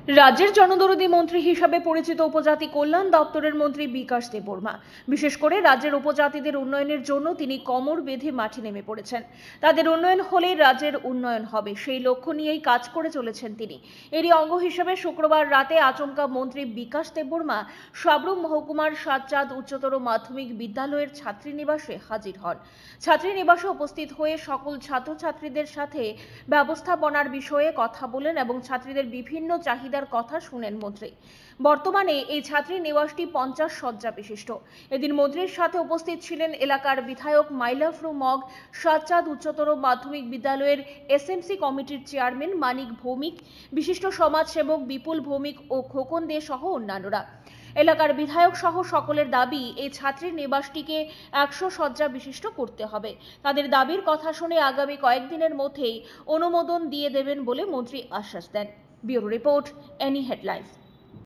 রাজ্যের জনদরদী মন্ত্রী হিসাবে পরিচিত উপজাতি কল্যাণ দপ্তরের মন্ত্রী বিকাশ দেববর্মা বিশেষ করে রাজ্যের উপজাতিদের উন্নয়নের জন্য তিনি কোমর বেঁধে মাঠে নেমে পড়েছেন। তাদের উন্নয়ন হলে রাজ্যের উন্নয়ন হবে, সেই লক্ষ্য নিয়েই কাজ করে চলেছেন তিনি। এরই অঙ্গ হিসেবে শুক্রবার রাতে আচমকা মন্ত্রী বিকাশ দেববর্মা সাবরুম মহকুমার সাতচাঁদ উচ্চতর মাধ্যমিক বিদ্যালয়ের ছাত্রীনিবাসে হাজির হন। ছাত্রীনিবাসে উপস্থিত হয়ে সকল ছাত্রছাত্রীদের সাথে ব্যবস্থাপনার বিষয়ে কথা বলেন এবং ছাত্রীদের বিভিন্ন চাহিদার কথা শুনেন মন্ত্রী। বর্তমানে এই ছাত্রী নিবাসটি 50 শয্যা বিশিষ্ট। এদিন মন্ত্রীর সাথে উপস্থিত ছিলেন এলাকার বিধায়ক মাইলাফরু মগ, সাতচাঁদ উচ্চতর মাধ্যমিক বিদ্যালয়ের এসএমসি কমিটির চেয়ারম্যান মানিক ভৌমিক, বিশিষ্ট সমাজসেবক বিপুল ভৌমিক ও খোকন দে সহ অন্যান্যরা। এলাকার বিধায়ক সহ সকলের দাবি এই ছাত্রীর নিবাসটিকে 100 শয্যা বিশিষ্ট করতে হবে। তাদের দাবির কথা শুনে আগামী কয়েকদিনের মধ্যেই অনুমোদন দিয়ে দেবেন বলে মন্ত্রী আশ্বাস দেন। Bureau report, any headlines.